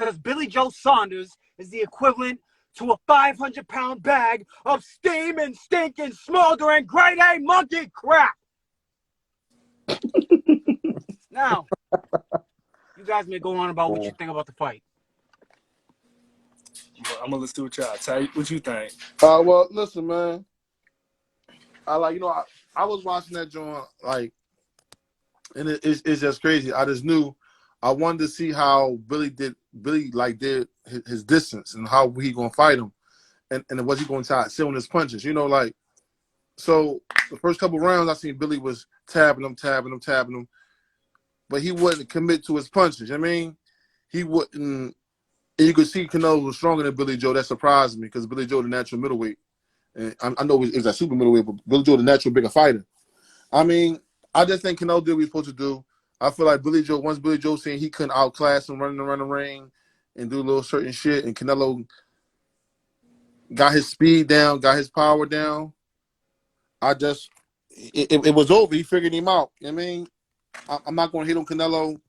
because Billy Joe Saunders is the equivalent to a 500-pound bag of steaming, stinking, smoldering, grade A monkey crap. Now, you guys may go on about what you think about the fight. I'm gonna listen to what y'all tell you. What you think? Well, listen, man. I was watching that joint, like, and it's just crazy. I just knew I wanted to see how Billy did his distance and how he gonna fight him, and was he gonna try to sit on his punches? Like, so the first couple rounds I seen Billy was tapping him, but he wouldn't commit to his punches. I mean, he wouldn't. And you could see Canelo was stronger than Billy Joe. That surprised me because Billy Joe the natural middleweight. And I know it was a super middleweight, but Billy Joe the natural bigger fighter. I mean, I just think Canelo did what he was supposed to do. I feel like once Billy Joe saying he couldn't outclass him running around the ring and do a little certain shit, and Canelo got his speed down, got his power down, it was over. He figured him out. I mean, I'm not going to hit on Canelo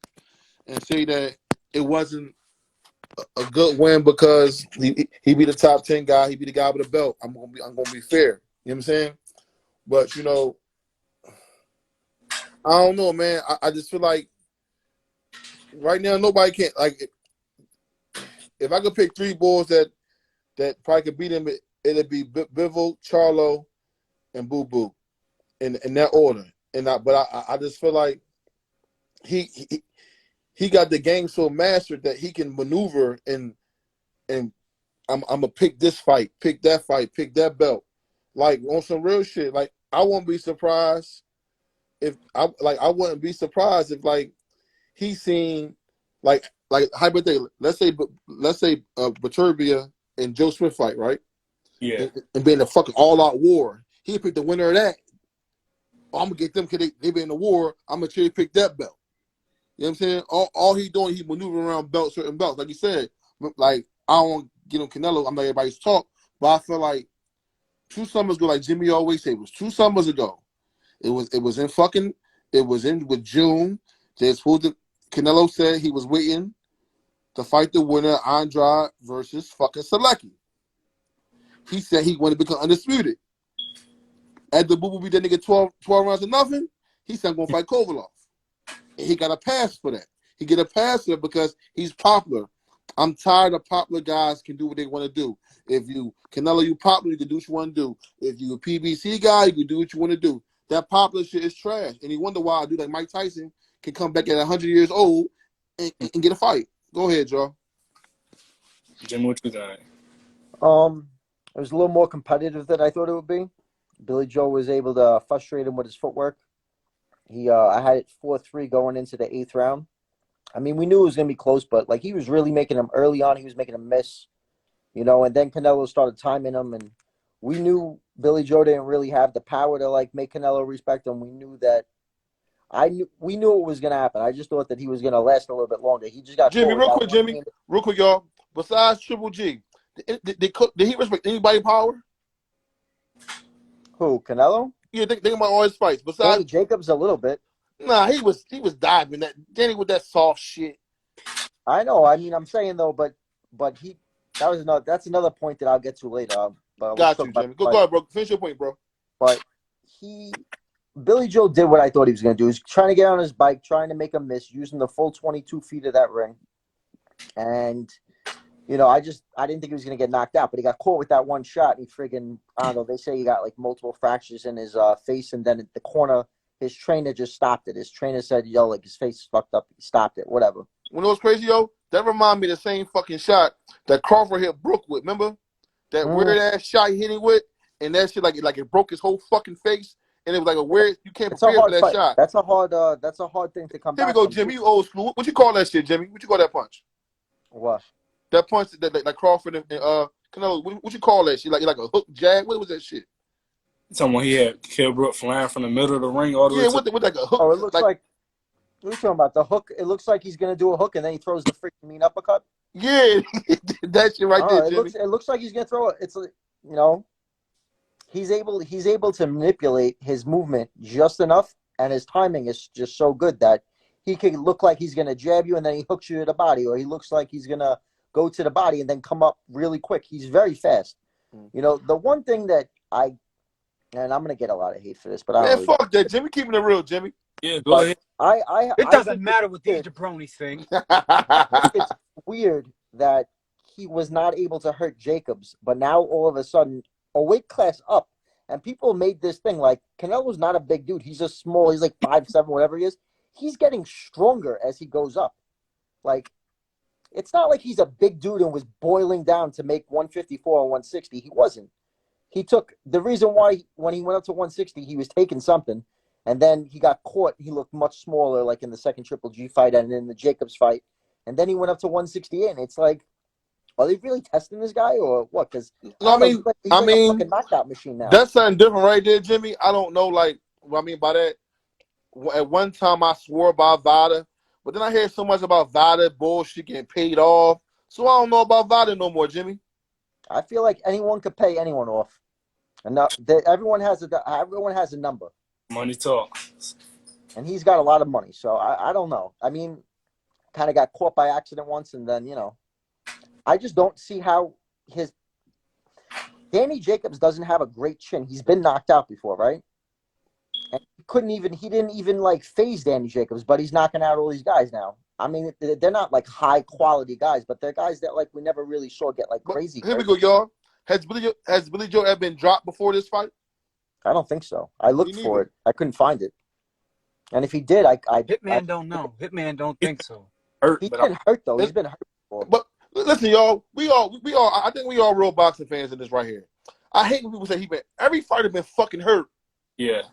and say that it wasn't a good win because he be the top 10 guy. He be the guy with the belt. I'm gonna be fair. You know what I'm saying? But I don't know, man. I just feel like right now nobody can, like, if I could pick three boys that probably could beat him, it'd be Bivol, Charlo, and Boo Boo in that order. But I just feel like he got the game so mastered that he can maneuver and I'm gonna pick this fight, pick that belt, like on some real shit. Like I wouldn't be surprised if like he's seen like hypothetically, let's say Baturbia and Joe Smith fight, right? Yeah. And being a fucking all-out war, he picked the winner of that. Oh, I'm gonna get them because they been in the war. I'm gonna cherry pick that belt. You know what I'm saying? All he doing, he maneuvering around certain belts. Like you said, like, I don't want to get on Canelo. I'm not everybody's talk. But I feel like 2 summers ago, like Jimmy always said, it was 2 summers ago. It was in with June. Canelo said he was waiting to fight the winner, Andrade versus fucking Selecki. He said he wanted to become undisputed. At the Boo Boo beat that nigga 12 rounds to nothing, he said I'm going to fight Kovalov. And he got a pass for that. He get a pass for it because he's popular. I'm tired of popular guys can do what they want to do. If Canelo, you popular, you can do what you want to do. If you a PBC guy, you can do what you want to do. That popular shit is trash. And you wonder why a dude like Mike Tyson can come back at 100 years old and get a fight. Go ahead, Joe. Jim, what you think? It was a little more competitive than I thought it would be. Billy Joe was able to frustrate him with his footwork. I had it 4-3 going into the 8th round. I mean, we knew it was going to be close, but, like, he was really making him early on. He was making him miss, and then Canelo started timing him, and we knew Billy Joe didn't really have the power to, like, make Canelo respect him. We knew that we knew it was going to happen. I just thought that he was going to last a little bit longer. He just got Jimmy, real quick, y'all. Besides Triple G, did he respect anybody's power? Who, Canelo? Yeah, think about all his fights. Besides Danny Jacobs, a little bit. Nah, he was diving that Danny with that soft shit. I know. I mean, I'm saying though, but that's another point that I'll get to later. But Got you, Jimmy. Go ahead, bro. Finish your point, bro. But Billy Joe did what I thought he was going to do. He was trying to get on his bike, trying to make a miss, using the full 22 feet of that ring. And, I didn't think he was going to get knocked out, but he got caught with that one shot. And he friggin', I don't know, they say he got like multiple fractures in his face. And then at the corner, his trainer just stopped it. His trainer said, yo, like his face is fucked up. He stopped it, whatever. When it was crazy, yo, that reminded me of the same fucking shot that Crawford hit Brooke with. Remember? That weird-ass shot he hit him with? And that shit, like it broke his whole fucking face. And it was like a weird, you can't prepare for that shot. That's a hard thing to come back. Here we go, Jimmy. You old school. What you call that shit, Jimmy? What you call that punch? What? That punch that Crawford and Canelo. What you call that shit? Like a hook jab? What was that shit? Someone he had Kell Brook flying from the middle of the ring all the way. Yeah, with like a hook. Oh, it looks like what are you talking about? The hook. It looks like he's gonna do a hook and then he throws the freaking mean uppercut. Yeah, that shit right there, Jimmy. It looks like he's gonna throw it. It's he's able to manipulate his movement just enough, and his timing is just so good that he could look like he's gonna jab you and then he hooks you to the body, or he looks like he's gonna go to the body and then come up really quick. He's very fast. You know, the one thing that and I'm gonna get a lot of hate for this, but I don't really fuck that, Jimmy. Keeping it real, Jimmy. Yeah, go ahead. It doesn't matter what these jabronis think. It's weird that he was not able to hurt Jacobs, but now all of a sudden, a weight class up, and people made this thing like Canelo's not a big dude. He's just small. He's like 5'7", whatever he is. He's getting stronger as he goes up. Like, it's not like he's a big dude and was boiling down to make 154 or 160. He wasn't. He took the reason why when he went up to 160, he was taking something, and then he got caught. He looked much smaller, like in the second Triple G fight and in the Jacobs fight, and then he went up to 168. And it's like, are they really testing this guy or what? Because I mean, he's like a fucking knockout machine now. That's something different right there, Jimmy. I don't know, like, what I mean by that. At one time, I swore by Vada, but then I heard so much about Vada bullshit getting paid off, so I don't know about Vada no more, Jimmy. I feel like anyone could pay anyone off, and everyone has a number. Money talks. And he's got a lot of money, so I don't know. I mean, kind of got caught by accident once, and then, you know, I just don't see how Danny Jacobs doesn't have a great chin. He's been knocked out before, right? And he didn't even like phase Danny Jacobs, but he's knocking out all these guys now. I mean, they're not like high quality guys, but they're guys that like we never really saw get like crazy. Here we go, y'all. Has Billy Joe ever been dropped before this fight? I don't think so. I looked for it. I couldn't find it. And if he did, Hitman don't know. Hitman don't think so. He's been hurt though. He's been hurt before. But listen, y'all, we all. I think we all real boxing fans in this right here. I hate when people say every fighter been fucking hurt. Yeah.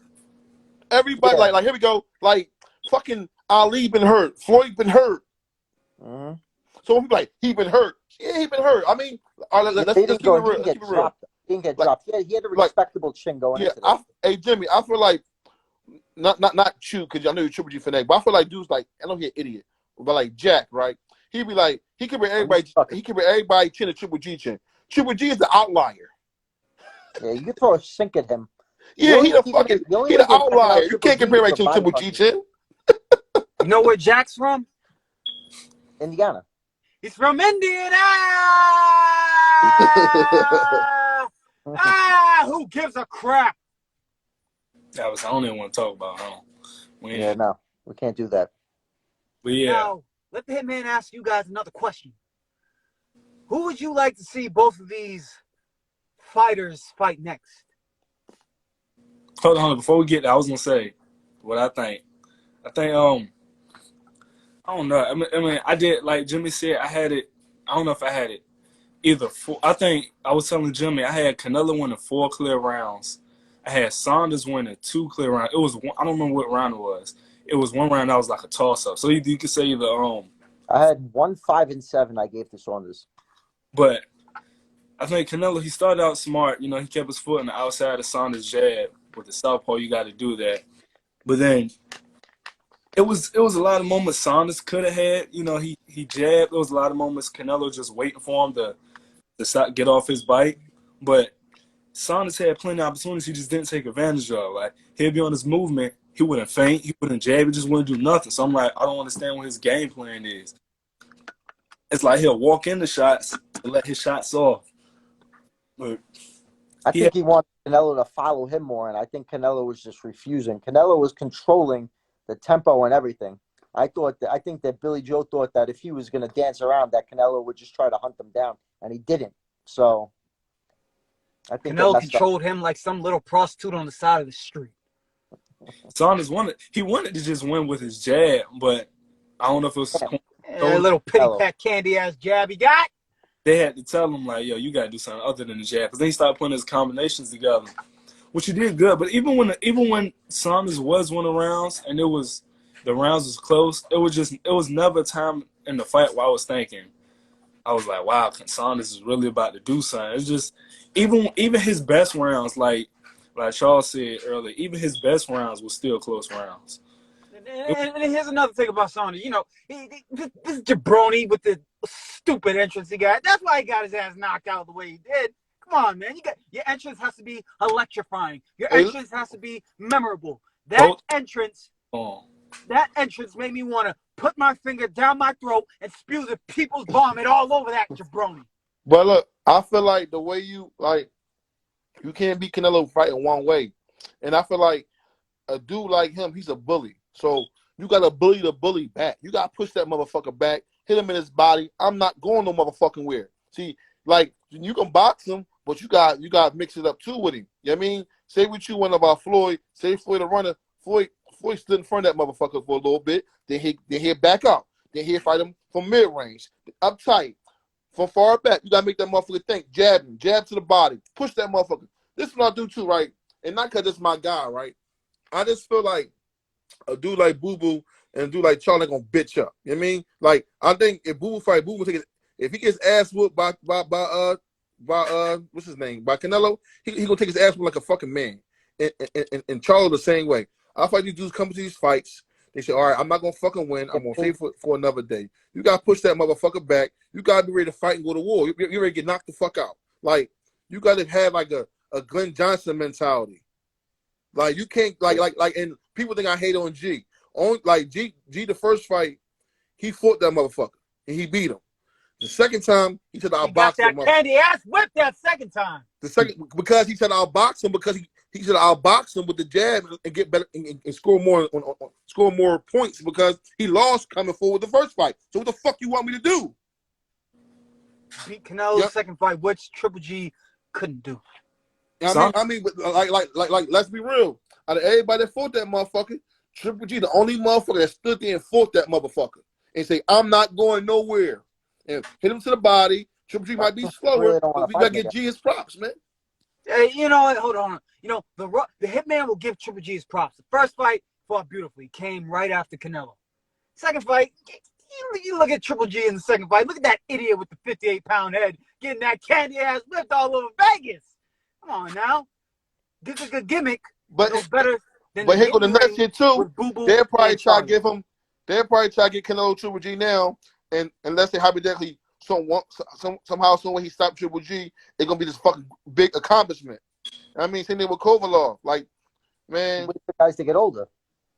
Everybody like here we go. Like fucking Ali been hurt. Floyd been hurt. Mm-hmm. So when people like he been hurt. Yeah, he been hurt. I mean, let's keep it real. He didn't get dropped. He had a respectable chin going into this. Hey Jimmy, I feel like not you, because I know you're Triple G fanatic, but I feel like dudes like, I know he's an idiot, but like Jack, right? He'd be like, he could bring everybody chin to Triple G chin. Triple G is the outlier. Yeah, you could throw a sink at him. Yeah, he the outlier. You can't compare right to Triple G chin. You know where Jack's from? Indiana. He's from Indiana. Who gives a crap? That was I don't even want to talk about. No, we can't do that. But yeah. Now, let the Hitman ask you guys another question. Who would you like to see both of these fighters fight next? Hold on, before we get there, I was gonna say what I think. I think I don't know. I mean, I did like Jimmy said. I had it. I don't know if I had it either. I think I was telling Jimmy I had Canelo winning 4 clear rounds. I had Saunders winning 2 clear rounds. It was one, I don't remember what round it was. It was one round that was like a toss up. So you could say either I had 1, 5, and 7. I gave to Saunders. But I think Canelo, he started out smart. You know, he kept his foot on the outside of Saunders' jab. With the southpaw, you got to do that. But then it was a lot of moments Saunders could have had. You know, he jabbed. There was a lot of moments Canelo just waiting for him to stop, get off his bike. But Saunders had plenty of opportunities he just didn't take advantage of. Like, he'd be on his movement. He wouldn't feint. He wouldn't jab. He just wouldn't do nothing. So I'm like, I don't understand what his game plan is. It's like he'll walk in the shots and let his shots off. But I think he wanted Canelo to follow him more, and I think Canelo was just refusing. Canelo was controlling the tempo and everything. I think that Billy Joe thought that if he was going to dance around, that Canelo would just try to hunt him down, and he didn't. So I think Canelo controlled him like some little prostitute on the side of the street. Saunders wanted to just win with his jab, but I don't know if it was a little pity pat candy ass jab he got. They had to tell him like, yo, you gotta do something other than the jab, because then he started putting his combinations together, which he did good. But even when Saunders was winning rounds and the rounds was close, it was never a time in the fight where I was thinking, I was like, wow, Saunders is really about to do something. It's just even his best rounds, like Charles said earlier, even his best rounds were still close rounds. And here's another thing about Saunders. You know, this jabroni with the stupid entrance he got. That's why he got his ass knocked out the way he did. Come on, man. Your entrance has to be electrifying. Your entrance has to be memorable. That entrance That entrance made me want to put my finger down my throat and spew the people's vomit all over that jabroni. But look, I feel like the way you can't beat Canelo fighting one way, and I feel like a dude like him, he's a bully. So you got to bully the bully back. You got to push that motherfucker back, hit him in his body. I'm not going no motherfucking where. See, like you can box him, but you got to mix it up too with him. You know what I mean? Say what you want about Floyd. Say Floyd a runner. Floyd stood in front of that motherfucker for a little bit. Then he back out. Then he fight him from mid range, up tight, from far back. You gotta make that motherfucker think. Jab to the body, push that motherfucker. This is what I do too, right? And not because it's my guy, right? I just feel like a dude like Boo Boo and a dude like Charlie gonna bitch up. You know what I mean? Like I think if Boo Boo fight, Boo Boo take it. If he gets ass whooped by what's his name? By Canelo, he gonna take his ass whooped like a fucking man. And Charlie the same way. I fight these dudes come to these fights. They say, all right, I'm not gonna fucking win. I'm gonna save it for another day. You gotta push that motherfucker back. You gotta be ready to fight and go to war. You ready to get knocked the fuck out. Like you gotta have like a Glenn Johnson mentality. Like you can't like and people think I hate on G. On like G the first fight, he fought that motherfucker and he beat him. The second time, he said I'll box him. He got that candy ass whipped that second time. The second because he said I'll box him because he said I'll box him with the jab and get better and score more points because he lost coming forward the first fight. So what the fuck you want me to do? Beat Canelo's second fight, which Triple G couldn't do. I mean, but like, let's be real. Out of everybody that fought that motherfucker, Triple G, the only motherfucker that stood there and fought that motherfucker and say, I'm not going nowhere. And hit him to the body. Triple G might be slower, but we gotta get G his props, man. Hey, you know what? Hold on. You know, the Hitman will give Triple G his props. The first fight fought beautifully. Came right after Canelo. Second fight, you look at Triple G in the second fight. Look at that idiot with the 58-pound head getting that candy ass whipped all over Vegas. Come on now. This is a gimmick. But it's better than but here go the next shit too. They'll probably try to give him. They'll probably try to get Canelo Triple G now. And let's say hypothetically, somehow, some way he stopped Triple G, it's gonna be this fucking big accomplishment. I mean, same thing with Kovalov. Like, man, wait for guys to get older.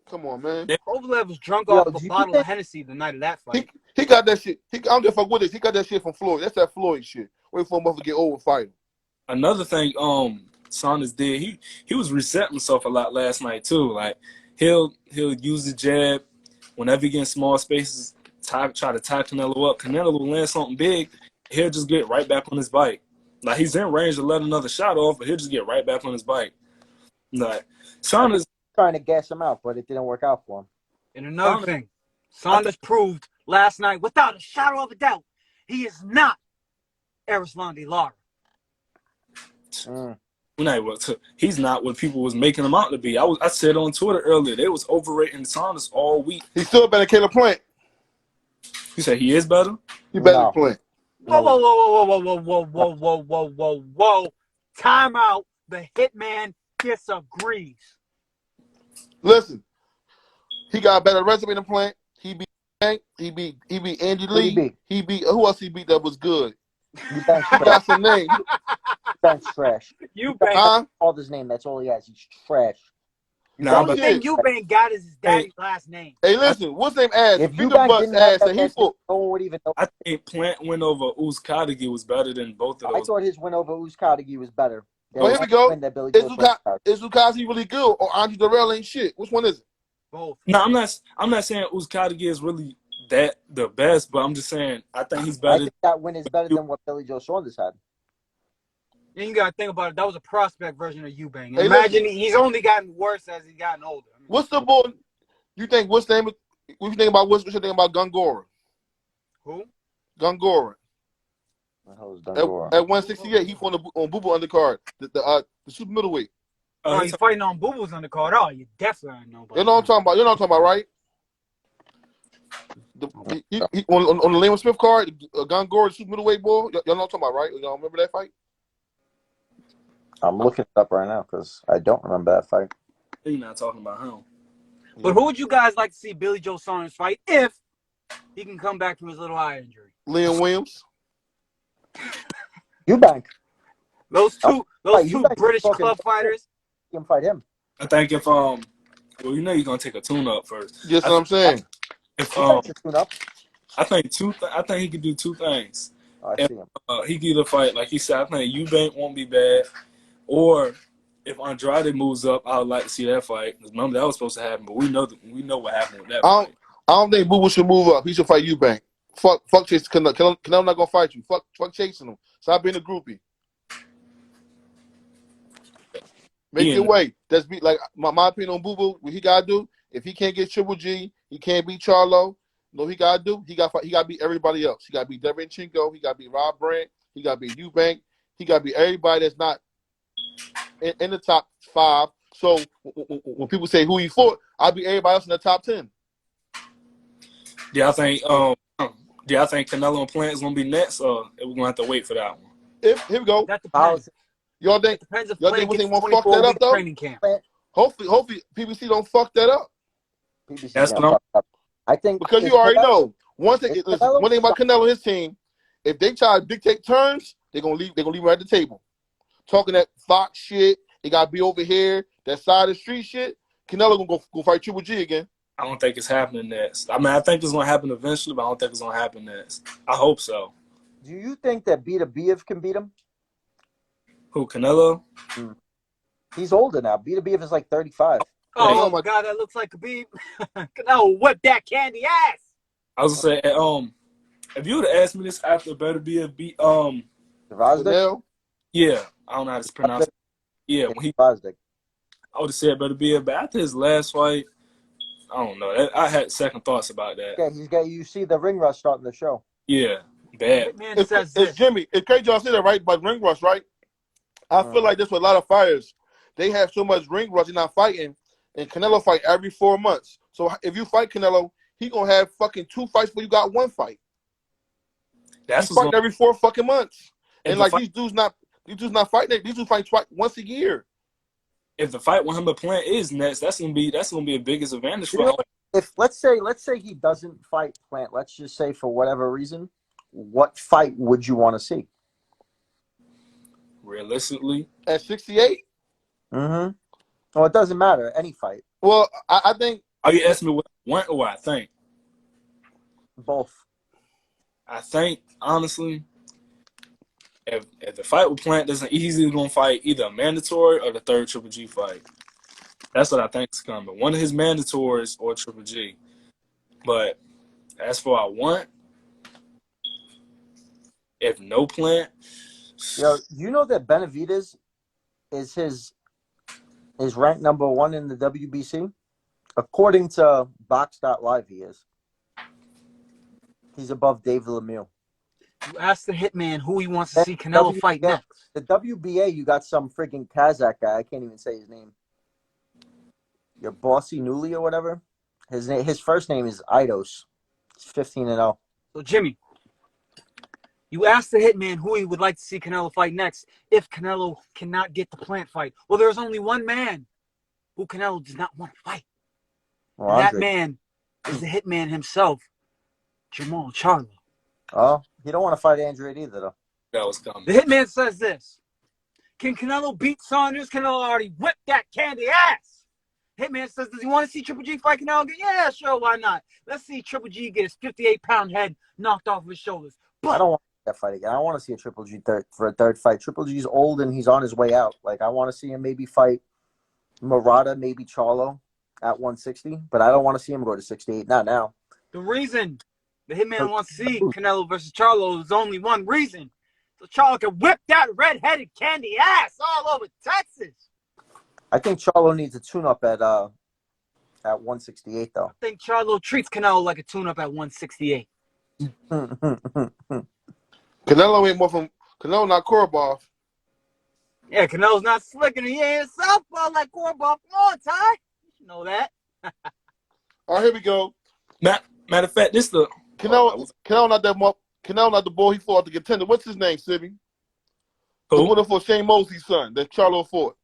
Come on, man. Kovalev was drunk off a bottle of Hennessy the night of that fight. He got that shit. I don't give a fuck with this. He got that shit from Floyd. That's that Floyd shit. Wait for him to get old and fight him. Another thing, Saunders did. He was resetting himself a lot last night too. Like he'll use the jab whenever he gets small spaces. Try to tie Canelo up. Canelo will land something big. He'll just get right back on his bike. Like he's in range to let another shot off, but he'll just get right back on his bike. Like Saunders trying to gas him out, but it didn't work out for him. And another thing, Saunders proved last night without a shadow of a doubt, he is not Erislandy Lara. He's not what people was making him out to be. I said on Twitter earlier, they was overrating Saunders all week. He's still better than Caleb Plant. You said he is better? He better than Plant. Whoa. Time out. The Hitman disagrees. Listen, he got a better resume than Plant. He beat Tank. He beat Andy Lee. He beat who else he beat that was good? He got some name. That's trash. Eubank called his name. That's all he has. He's trash. The only thing Eubank got is his daddy's last name. Hey, listen, what's his name? Ass. If Eubank didn't have that, no one would even know. I think Plant win over Uzkadagi was better than both of those. I thought his win over Uzkadagi was better. Well, here we go. Is Uzkadagi really good or Andre Darrell ain't shit? Which one is it? Both. No, I'm not saying Uzkadagi is really the best, but I'm just saying I think he's better. I think that win is better than what Billy Joe Saunders had. And you gotta think about it. That was a prospect version of Eubank. Hey, imagine he's only gotten worse as he's gotten older. I mean, what's the boy? You think what's the name? What you think about what's your thing about Gongora? Who? Gongora. Gongora? At 168, he fought on Boo Boo undercard. The super middleweight. Oh, he's fighting on Boo Boo's undercard. Oh, you definitely know about. You know what I'm talking about. You know what I'm talking about, right? On the Lehman Smith card, Gongora super middleweight boy. Y'all know what I'm talking about, right? Y'all remember that fight? I'm looking it up right now because I don't remember that fight. You're not talking about him. But who would you guys like to see Billy Joe Saunders fight if he can come back from his little eye injury? Liam Williams. Eubank. Those two British club fighters. You can fight him. I think if Well, you know you're gonna take a tune-up first. Yes, what I'm saying. If He takes a tune-up. I think I think he could do two things. Oh, I If, see him. he could either fight, like he said, I think Eubank won't be bad, or if Andrade moves up, I would like to see that fight. Because remember that was supposed to happen, but we know what happened with that fight. I don't think Boo Boo should move up. He should fight Eubank. Fuck Chase Canelo. Canelo not gonna fight you. Fuck chasing him. Stop being a groupie. Make your way. That's be like my opinion on Boo Boo. What he gotta do, if he can't get Triple G, he can't beat Charlo. No, he gotta do. He gotta beat everybody else. He gotta beat Derenchenko. He gotta beat Rob Brandt. He gotta beat Eubank. He gotta beat everybody that's not in the top 5. So when people say who he fought, I'll beat everybody else in the top 10. Yeah, I think Canelo and Plant is gonna be next, or we're gonna have to wait for that one. Here we go. That depends. Y'all think they won't fuck that up though? Training camp. Hopefully PBC don't fuck that up. That's what I'm. I think Because you already know one thing about Canelo and his team, if they try to dictate terms, they're gonna leave him at the table. Talking that Fox shit, they gotta be over here, that side of the street shit. Canelo gonna go fight Triple G again. I don't think it's happening next. I mean, I think it's gonna happen eventually, but I don't think it's gonna happen next. I hope so. Do you think that Biev can beat him? Who, Canelo? He's older now. Biev is like 35. Oh my God, that looks like Khabib. Canelo whip that candy ass. I was gonna say, if you would have asked me this after beat Zvazdik? yeah, I don't know how to pronounce it. Yeah, when he Zvazdik. I would have said Beterbiev, but after his last fight, I don't know. I had second thoughts about that. Yeah, you see the ring rush starting the show. Yeah, bad. It's Jimmy. It's crazy y'all say that, right? But ring rush, right? I feel like this with a lot of fighters. They have so much ring rush, they're not fighting. And Canelo fight every 4 months. So if you fight Canelo, he gonna have fucking 2 fights before you got 1 fight. He's fighting every 4 fucking months. And like these dudes not fighting. These dudes fight once a year. If the fight with him and Plant is next, that's gonna be a biggest advantage for him. If let's say he doesn't fight Plant, let's just say for whatever reason, what fight would you want to see? Realistically, at 68. Mm-hmm. Well, it doesn't matter. Any fight. Well, I think. Are you asking me what I want or what I think? Both. I think honestly, if the fight with Plant doesn't, he's either gonna fight either a mandatory or the third Triple G fight. That's what I think is coming. One of his mandatories or Triple G. But as for I want, if no Plant, yo, you know that Benavidez is ranked number 1 in the WBC? According to Box.Live, he is. He's above Dave Lemieux. You asked the hitman who he wants to see Canelo fight next. The WBA, you got some freaking Kazakh guy. I can't even say his name. Your Bossy Newly or whatever. His first name is Eidos. He's 15-0. So Jimmy, you asked the hitman who he would like to see Canelo fight next if Canelo cannot get the Plant fight. Well, there's only one man who Canelo does not want to fight. Well, that man is the hitman himself, Jamal Charlo. Oh, he don't want to fight Andrade either, though. that was coming. The hitman says this. Can Canelo beat Saunders? Canelo already whipped that candy ass. Hitman says, does he want to see Triple G fight Canelo? Yeah, sure, why not? Let's see Triple G get his 58-pound head knocked off his shoulders. But I don't want that fight again. I want to see a Triple G for a third fight. Triple G's old and he's on his way out. Like, I want to see him maybe fight Murata, maybe Charlo at 160, but I don't want to see him go to 68. Not now. the reason the hitman wants to see Canelo versus Charlo is only one reason. So Charlo can whip that red-headed candy ass all over Texas. I think Charlo needs a tune-up at 168, though. I think Charlo treats Canelo like a tune-up at 168. Canelo ain't more from Canelo, not Korobov. Yeah, Canelo's not slicking. He ain't a southpaw like Korobov. Come on, Ty. You should know that. All right, here we go. Matter of fact, this the Canelo not the boy he fought the contender. What's his name, Sibbie? The who? winner for Shane Mosley's son that Charlo fought.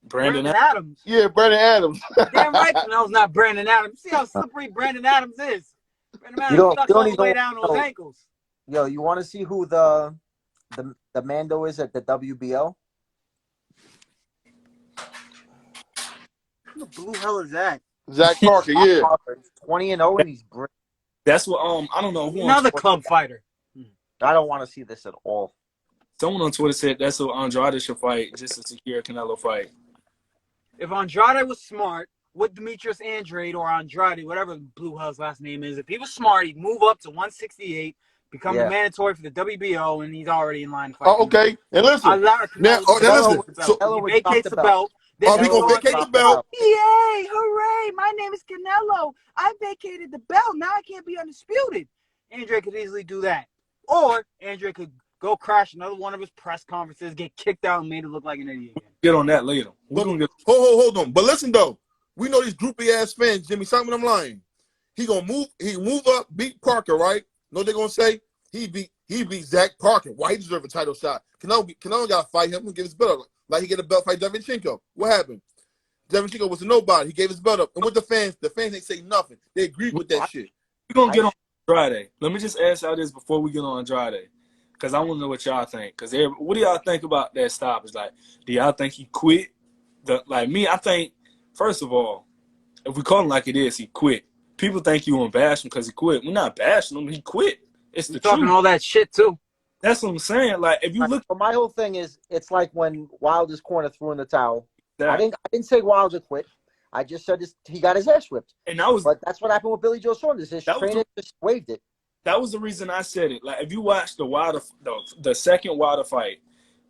Brandon Adams. Yeah, Brandon Adams. Damn right Canelo's not Brandon Adams. See how slippery Brandon Adams is. Brandon Adams ducks all the way down those ankles. Yo, you want to see who the Mando is at the WBO? the blue hell is that? Zach Parker, yeah. 20-0, and he's great. That's what I don't know who Another club fighter. I don't want to see this at all. someone on Twitter said that's who Andrade should fight just to secure a Canelo fight. If Andrade was smart, with Demetrius Andrade or Andrade, whatever blue hell's last name is, if he was smart, he'd move up to 168, become a mandatory for the WBO, and he's already in line to fight. Oh, okay. And listen, now listen. So he vacates the belt. Oh, we gonna vacate the belt. Yay! Hooray! My name is Canelo. I vacated the belt. Now I can't be undisputed. Andre could easily do that, or Andre could go crash another one of his press conferences, get kicked out, and made it look like an idiot again. Get on that later. Hold on. But listen though, we know these groupie ass fans. Jimmy, tell me I'm lying. He gonna move. He move up, beat Parker, right? Know what they gonna say? He beat Zach Parker. Why he deserve a title shot? Canelo got to fight him and give his belt up. Like he get a belt fight Devinchenko. What happened? Devinchenko was a nobody. He gave his belt up. And with the fans ain't say nothing. They agreed with that shit. We're going to get on Andrade. Let me just ask y'all this before we get on Andrade. Because I want to know what y'all think. Because what do y'all think about that stoppage? Like, do y'all think he quit? Like me, I think, first of all, if we call him like it is, he quit. People think you want to bash him because he quit. We're not bashing him. He quit. It's the truth. Talking all that shit, too. That's what I'm saying. Like, if you look, but my whole thing is, it's like when Wilder's corner threw in the towel. that, I didn't say Wilder quit. I just said he got his ass whipped. and that was, But that's what happened with Billy Joe Saunders. His trainer just waved it. that was the reason I said it. Like, if you watch the second Wilder fight,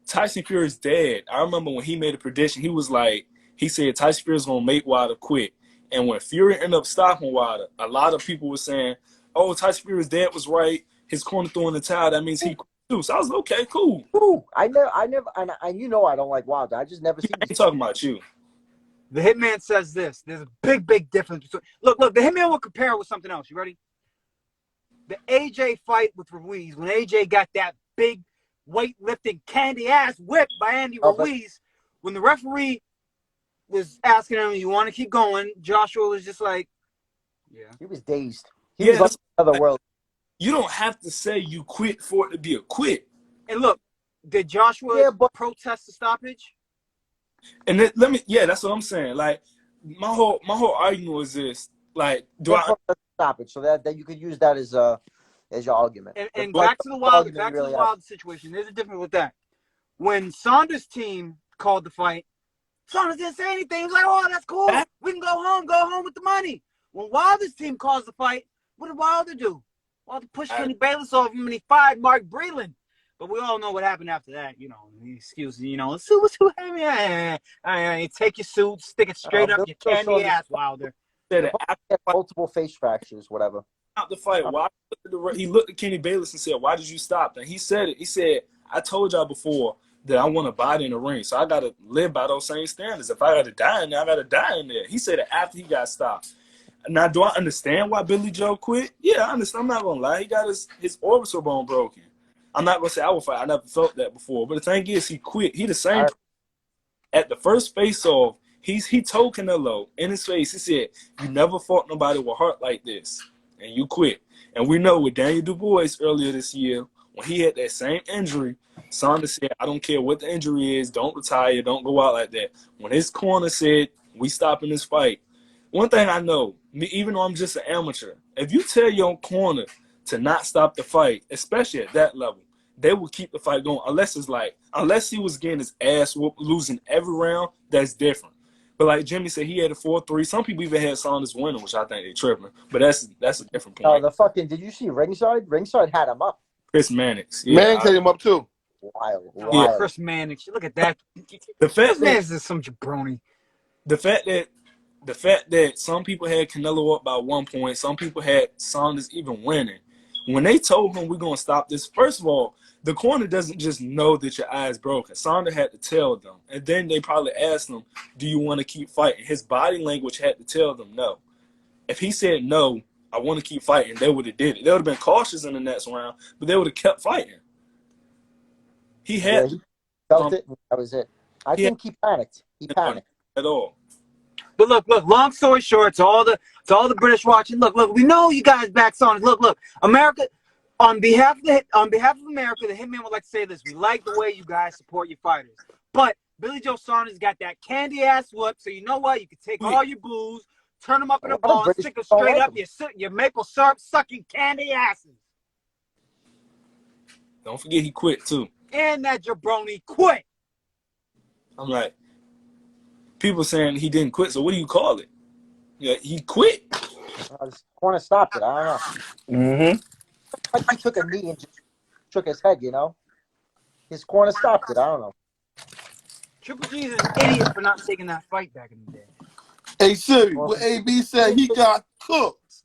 Tyson Fury's dead. I remember when he made a prediction, he said Tyson Fury's gonna make Wilder quit. And when Fury ended up stopping Wilder, a lot of people were saying, "Oh, Tyson Fury's dad was right. His corner throwing the towel. That means he quit too." So I was like, okay, cool. Ooh, I never, and I don't like Wilder. I just never seen. I ain't talking about you. The Hitman says this. There's a big difference. Look, the Hitman will compare it with something else. You ready? The AJ fight with Ruiz, when AJ got that big weightlifting candy ass whipped by Andy Ruiz, when the referee was asking him, "You want to keep going?" Joshua was just like, "Yeah." He was dazed. He was on another world. You don't have to say you quit for it to be a quit. And look, did Joshua protest the stoppage? And that's what I'm saying. Like, my whole argument was this. Like, stoppage? So that you could use that as your argument. And back to the Wilder situation. There's a difference with that. When Saunders' team called the fight, Saunders didn't say anything. He was like, "Oh, that's cool. We can go home with the money." When Wilder's team calls the fight, what did Wilder do? Wilder pushed Kenny Bayless off him and he fired Mark Breland. But we all know what happened after that. You know, excuses. You know, it's too heavy. Take your suit, stick it straight up your candy ass, Wilder. Multiple face fractures, whatever. Out the fight, he looked at Kenny Bayless and said, "Why did you stop?" And he said it. He said, "I told y'all before that I want to body in the ring, so I got to live by those same standards. If I got to die in there, I got to die in there." He said it after he got stopped. Now, do I understand why Billy Joe quit? Yeah, I understand. I'm not going to lie. He got his orbital bone broken. I'm not going to say I will fight. I never felt that before. But the thing is, he quit. He the same. At the first face-off, he told Canelo in his face, he said, "You never fought nobody with heart like this, and you quit." And we know with Daniel Dubois earlier this year, when he had that same injury, Saunders said, "I don't care what the injury is. Don't retire. Don't go out like that." When his corner said, "We stopping this fight," one thing I know, even though I'm just an amateur, if you tell your corner to not stop the fight, especially at that level, they will keep the fight going. Unless he was getting his ass whooped, losing every round, that's different. But like Jimmy said, he had a 4-3. Some people even had Saunders winning, which I think they tripping. But that's a different point. Did you see Ringside? Ringside had him up. Chris Mannix. Yeah, Mannix had him up too. Wild. Yeah, Chris Mannix. Look at that. The fact Mannix is some jabroni. The fact that some people had Canelo up by 1 point, some people had Saunders even winning. When they told him we're going to stop this, first of all, the corner doesn't just know that your eye is broken. Saunders had to tell them. And then they probably asked him, "Do you want to keep fighting?" His body language had to tell them no. If he said no, "I want to keep fighting," they would have did it. They would have been cautious in the next round, but they would have kept fighting. He felt it. That was it. I think he panicked. He panicked. At all. But look, long story short, to all the British watching, look, we know you guys back Saunders. Look, America, on behalf of America, the Hitman would like to say this. We like the way you guys support your fighters. But Billy Joe Saunders got that candy ass whip, so you know what? You can take all your booze, turn them up in a ball, and stick them straight up your maple syrup sucking candy asses. Don't forget he quit too. And that jabroni quit. I'm like, people saying he didn't quit, so what do you call it? Yeah, he quit. His corner stopped it. I don't know. Mm-hmm. Like he took a knee and just shook his head, you know? His corner stopped it. I don't know. Triple G is an idiot for not taking that fight back in the day. Hey, Sibbie, what AB said, he got cooked.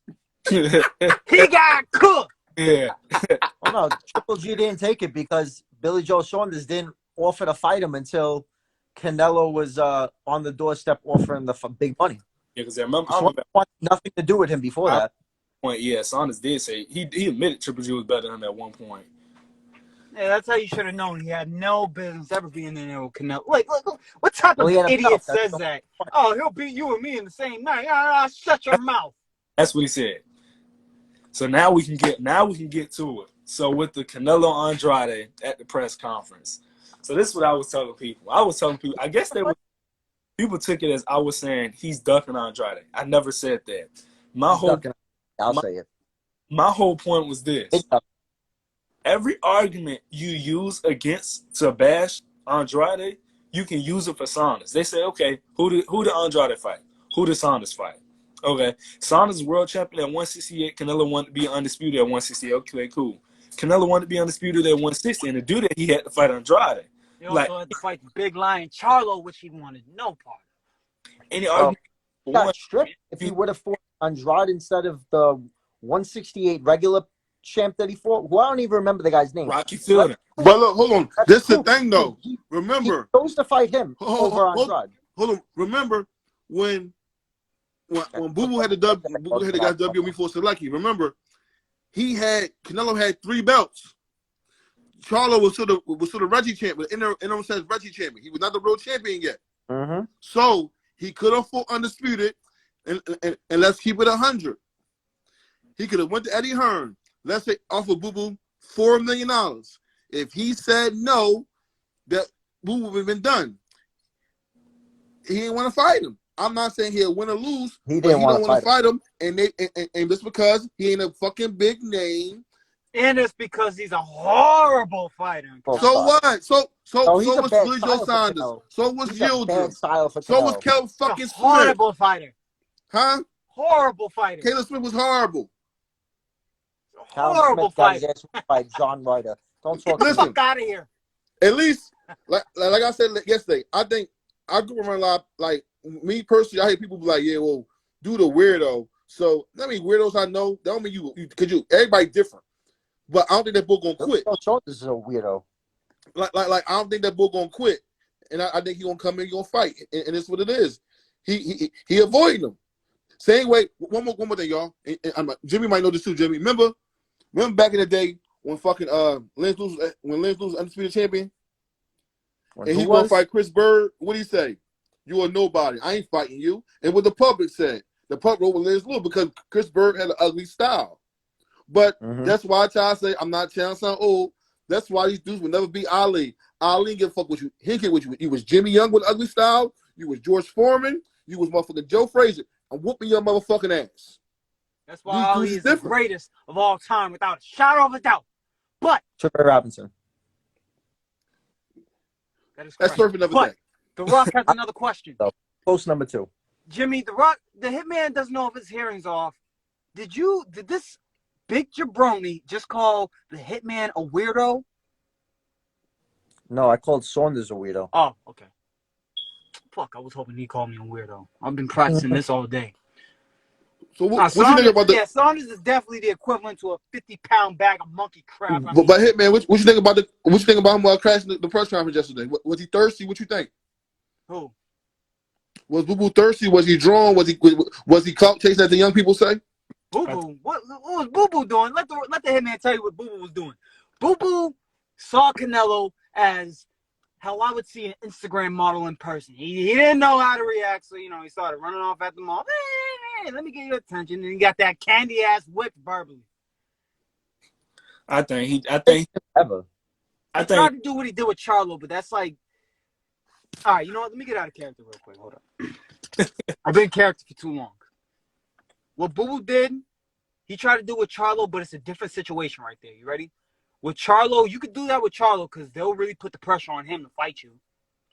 He got cooked. Yeah. Oh, no, Triple G didn't take it because Billy Joe Saunders didn't offer to fight him until Canelo was on the doorstep offering the big money. Yeah, because I remember nothing to do with him before that. Point, yeah, Saunders did say he admitted Triple G was better than him at one point. Yeah, that's how you should have known. He had no business ever being in there with Canelo. Like, what type of idiot says that? Oh, he'll beat you and me in the same night. Shut your mouth. That's what he said. So now we can get to it. So with the Canelo Andrade at the press conference. So this is what I was telling people. I guess people took it as I was saying he's ducking Andrade. I never said that. I'll say it. My whole point was this. Every argument you use against to bash Andrade, you can use it for Saunders. They say, okay, who did Andrade fight? Who did Saunders fight? Okay, Saunders is world champion at 168. Canelo wanted to be undisputed at 168. Okay, cool. Canelo wanted to be undisputed at 160, and to do that, he had to fight Andrade. He also had to fight the big lion Charlo, which he wanted no part of. Any argument? He got stripped if he would have fought Andrade instead of the 168 regular champ that he fought. Who I don't even remember the guy's name. Rocky Fielding. But look, hold on. This is the thing, though. Remember, he chose to fight him over Andrade. Hold on. Remember when Boo Boo had the W before Selecki. Remember, Canelo had 3 belts. Charlo was still the Reggie champion, interim says Reggie champion. He was not the world champion yet. Mm-hmm. So he could have fought undisputed, and let's keep it 100. He could have went to Eddie Hearn. Let's say offer Boo Boo $4 million. If he said no, that Boo Boo would have been done. He didn't want to fight him. I'm not saying he'll win or lose. He don't want to fight him, and just because he ain't a fucking big name. And it's because he's a horrible fighter. So what? So was Billy Joe Saunders. So was Yildirim. So was Kel fucking Smith. Horrible fighter. Huh? Horrible fighter. Caleb Smith was horrible. Horrible fighter. By John Ryder. Don't talk. Get the fuck out of here. At least, like I said yesterday, I think I grew up around a lot. Like me personally, I hear people be like, "Yeah, well, do the weirdo." So I mean, weirdos I know. That don't mean you because everybody different. But I don't think that bull gonna quit. This is a weirdo. Like I don't think that bull gonna quit, and I think he gonna come in, he gonna fight, and it's what it is. He avoiding them. Same way. One more thing, y'all. And Jimmy might know this too. Jimmy, remember back in the day when fucking Lance was undisputed champion, and he gonna fight Chris Bird. What did he say? You are nobody. I ain't fighting you. And what the public said, the public wrote with Lance Lewis because Chris Bird had an ugly style. But that's why I try to say I'm not trying to sound old. That's why these dudes will never be Ali. Ali didn't give a fuck with you. He didn't care what you. You was Jimmy Young with ugly style. You was George Foreman. You was motherfucking Joe Frazier. I'm whooping your motherfucking ass. That's why Ali is the greatest of all time without a shadow of a doubt. But Sugar Robinson. That's for another day. The Rock has another question. Post number 2. Jimmy, the Rock, the Hitman doesn't know if his hearing's off. Did this big jabroni just call the Hitman a weirdo? No, I called Saunders a weirdo. Oh, okay. Fuck, I was hoping he called me a weirdo. I've been practicing this all day. So what you think about that? Yeah, Saunders is definitely the equivalent to a 50-pound bag of monkey crap. But Hitman, what you think about him while crashing the press conference yesterday? Was he thirsty? What you think? Who? Was Boo Boo thirsty? Was he drawn? Was he clout chasing, as the young people say? Boo Boo, what was Boo Boo doing? Let the Hitman tell you what Boo Boo was doing. Boo Boo saw Canelo as how I would see an Instagram model in person. He didn't know how to react, so he started running off at the mall. Hey, let me get your attention, and he got that candy ass whipped verbally. I think tried to do what he did with Charlo, but that's like All right, you know what? Let me get out of character real quick. Hold up. I've been in character for too long. What Boo Boo did, he tried to do with Charlo, but it's a different situation right there. You ready? With Charlo, you could do that with Charlo because they'll really put the pressure on him to fight you.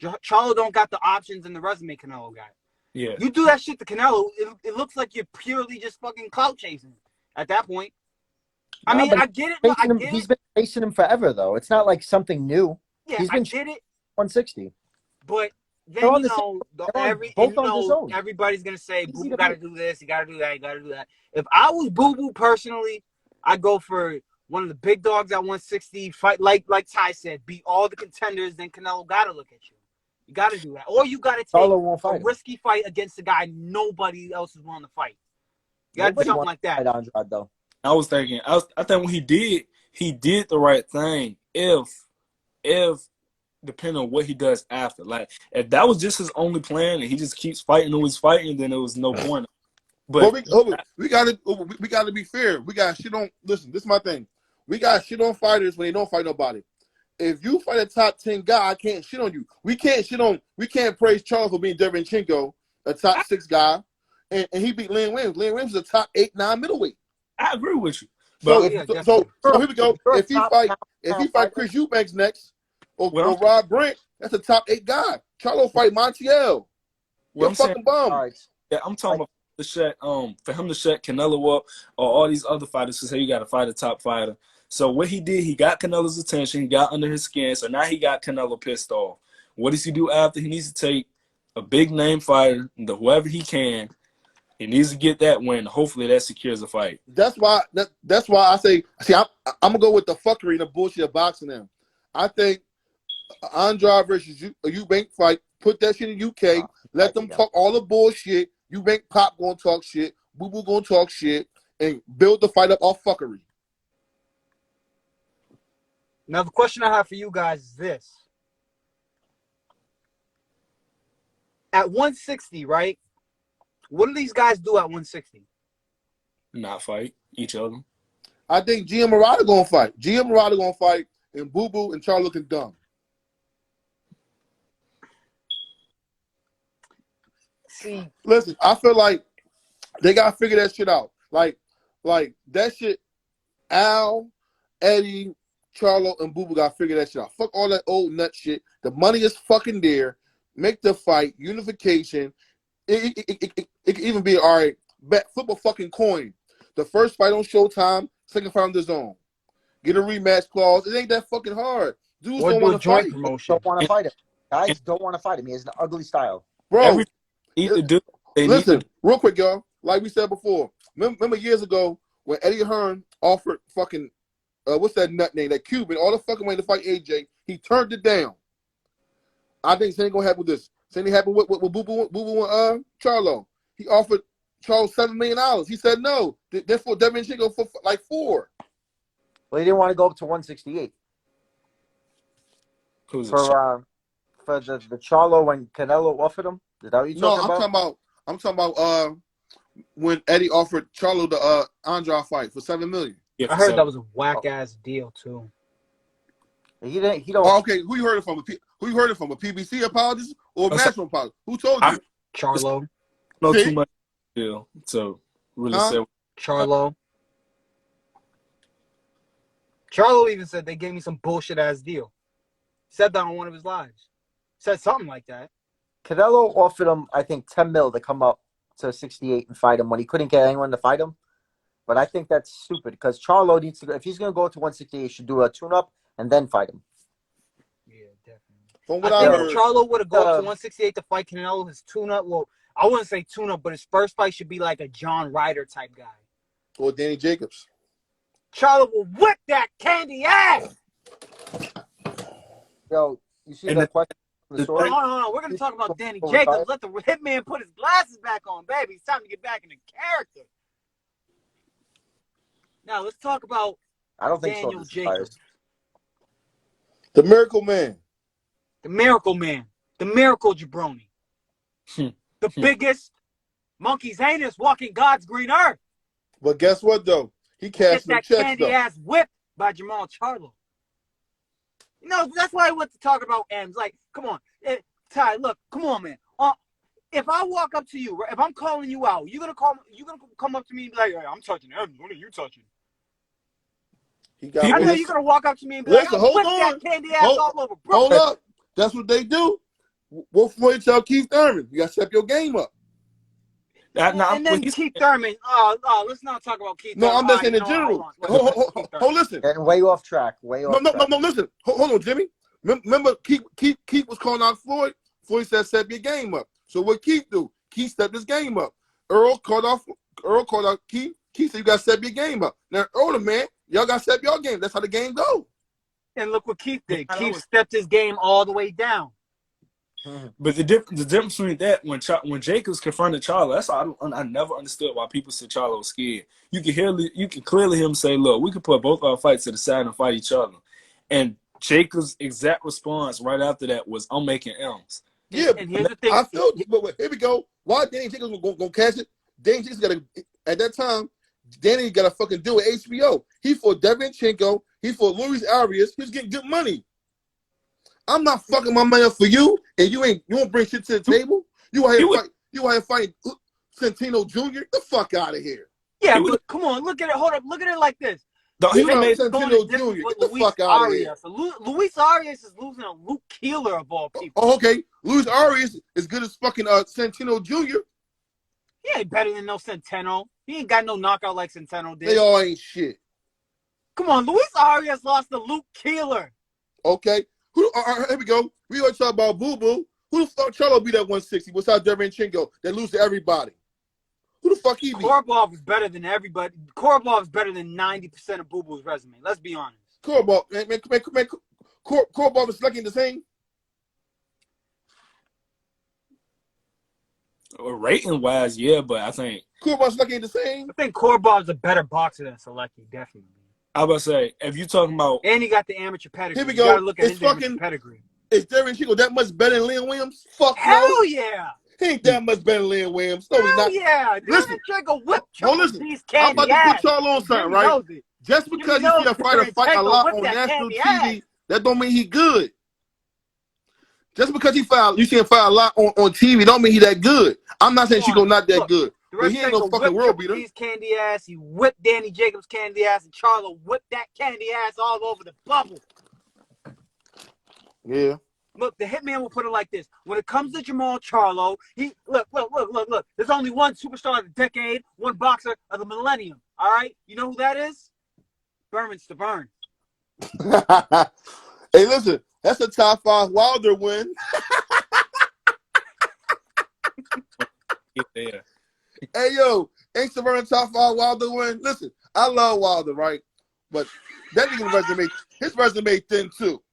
Charlo don't got the options and the resume Canelo got. Yeah. You do that shit to Canelo, it looks like you're purely just fucking clout chasing at that point. I mean, I get it. No, I get He's been chasing him forever, though. It's not like something new. Yeah, he's been I get it. 160. But then, the everybody's going to say, Boo Boo got to do this, you got to do that, you got to do that. If I was Boo Boo personally, I'd go for one of the big dogs at 160, fight like Ty said, beat all the contenders, then Canelo got to look at you. You got to do that. Or you got to take a risky fight against a guy nobody else is willing to fight. You got to do something like that. Andrade, though. I was thinking, I think when he did the right thing. If depending on what he does after, like if that was just his only plan and he just keeps fighting who he's fighting, then it was no point. But we gotta be fair. We got shit on. Listen, this is my thing. We got shit on fighters when they don't fight nobody. If you fight a top 10 guy, I can't shit on you. We can't praise Charles for being Derevyanchenko, a top 6 guy, and he beat Leon Williams. Leon Williams is a top 8-9 middleweight. I agree with you. So here we go. If he fight Chris Eubanks next, or Rob Brent, that's a top 8 guy. Charlo fight Montiel. You're fucking bum. Right. Yeah, I'm talking about for him to shut Canelo up, or all these other fighters to say you got to fight a top fighter. So what he did, he got Canelo's attention, he got under his skin, so now he got Canelo pissed off. What does he do after? He needs to take a big name fighter, whoever he can. He needs to get that win. Hopefully that secures a fight. That's why I say, I'm gonna go with the fuckery and the bullshit of boxing now. I think Andrade versus Eubank fight, put that shit in UK, let them talk all the bullshit. Eubank Pop gonna talk shit, Boo Boo gonna talk shit, and build the fight up off fuckery. Now, the question I have for you guys is this. At 160, right? What do these guys do at 160? Not fight each other. I think GM Murata gonna fight. GM Murata gonna fight, and Boo Boo and Charles looking dumb. See, listen, I feel like they gotta figure that shit out. Like that shit. Al, Eddie, Charlo, and Boo Boo gotta figure that shit out. Fuck all that old nut shit. The money is fucking there. Make the fight unification. It could even be all right. Flip a fucking coin. The first fight on Showtime, second fight on the Zone. Get a rematch clause. It ain't that fucking hard. Dudes don't want to fight. Don't want to fight him. Guys don't want to fight him. He has an ugly style. Bro, listen, real quick, y'all. Like we said before, remember years ago when Eddie Hearn offered fucking what's that nut name? That Cuban, all the fucking way to fight AJ. He turned it down. I think same gonna happen with this. Same thing happened with Boo Boo and Charlo. He offered Charles $7 million. He said no. Therefore, Derevyanchenko for like $4 million. Well, he didn't want to go up to 168. For the Charlo when Canelo offered him. Is that what you're talking about? I'm talking about when Eddie offered Charlo the Andrade fight for $7 million. Yeah, I heard that was a whack ass deal too. He don't. Oh, okay, who you heard it from? Who you heard it from? A PBC apologist or a national apologist? Who told you? Charlo. No too much deal. So really say Charlo. Charlo even said they gave me some bullshit ass deal. Said that on one of his lives. Said something like that. Canelo offered him, I think, $10 million to come up to 68 and fight him when he couldn't get anyone to fight him. But I think that's stupid because Charlo needs to go. If he's going to go to 168, he should do a tune-up and then fight him. Yeah, definitely. From what I heard, if Charlo would have gone to 168 to fight Canelo, his tune-up, well, I wouldn't say tune-up, but his first fight should be like a John Ryder type guy. Or Danny Jacobs. Charlo will whip that candy ass! Yo, you see that question? Hold on. We're going to talk about Danny Jacobs. Let the hitman put his glasses back on, baby. It's time to get back into character. Now, let's talk about Daniel Jacobs. The Miracle Man. The Miracle Man. The Miracle Jabroni. The biggest monkey's anus walking God's green earth. But guess what, though? He cashed some checks, candy-ass whipped by Jamal Charlo. You know, that's why I want to talk about M's. Like, come on. Ty, look, come on, man. If I walk up to you, right, if I'm calling you out, you're gonna come up to me and be like, hey, I'm touching him. What are you touching? I know you're gonna walk up to me and be like, I'll whip that candy ass all over, bro. Hold up. That's what they do. What Floyd tell Keith Thurman? You gotta step your game up. And then Keith Thurman. Let's not talk about Keith Thurman. No, I'm just saying in general. Hold, listen. Getting way off track. Way off track. No, listen. Hold on, Jimmy. Remember, Keith was calling out Floyd. Floyd said, step your game up. So what Keith do? Keith stepped his game up. Earl called out Keith. Keith said, you got to step your game up. Now, Earl, the man, y'all got to step your game. That's how the game go. And look what Keith did. Keith stepped his game all the way down. But the difference between that, when Jacobs confronted Charlo, that's all I never understood why people said Charlo was scared. You can clearly hear him say, look, we can put both our fights to the side and fight each other. And Jacobs' exact response right after that was, I'm making M's. Yeah, and here's the thing. I feel you, but here we go. Why Danny Jacobs gonna catch it? Danny Jacobs at that time, Danny got to fucking deal with HBO. He fought Devinchenko. He fought Luis Arias. He was getting good money. I'm not fucking my money up for you, and you won't bring shit to the table. You out here fighting Santino Jr. Get the fuck out of here. Yeah, but come on, look at it. Hold up, look at it like this. He made Santino Jr. Get the fuck out of here. So Luis Arias is losing a Luke Keeler of all people. Oh, okay. Luis Arias is good as fucking Santino Jr. He ain't better than no Centeno. He ain't got no knockout like Centeno did. They all ain't shit. Come on, Luis Arias lost to Luke Keeler. Okay. Here we go. We always talk about Boo Boo. Who the fuck Charlo beat at 160 besides Devinchenko that lose to everybody? Who the fuck he beat? Korobov is better than everybody. Korobov is better than 90% of Boo Boo's resume. Let's be honest. Korobov, man, Korobov is lucky the same. Rating wise, yeah, but I think Korobov's lucky the same. I think Korobov's a better boxer than Selecki, definitely. I was about to say, if you're talking about, and he got the amateur pedigree. Here we go. You gotta look at his amateur pedigree. Is Devinchenko that much better than Leon Williams? Fuck hell no. Yeah. He ain't that much better than Leon Williams. No, he's not. Yeah. Devinchenko whipped these I'm about to put y'all on something, right? Just because you see a fighter fight a lot on national TV, that don't mean he good. Just because you see him fight a lot on TV, don't mean he that good. I'm not saying Chico not that good. But he ain't no fucking world beater. He's candy ass. He whipped Danny Jacobs' candy ass, and Charlo whipped that candy ass all over the bubble. Yeah. Look, the Hitman will put it like this: when it comes to Jamal Charlo, look. There's only one superstar of the decade, one boxer of the millennium. All right, you know who that is? Berman Stavern. Hey, listen, that's a top 5 Wilder win. yeah. Hey, yo, ain't Stavern top 5 Wilder win? Listen, I love Wilder, right? But that nigga his resume thin too.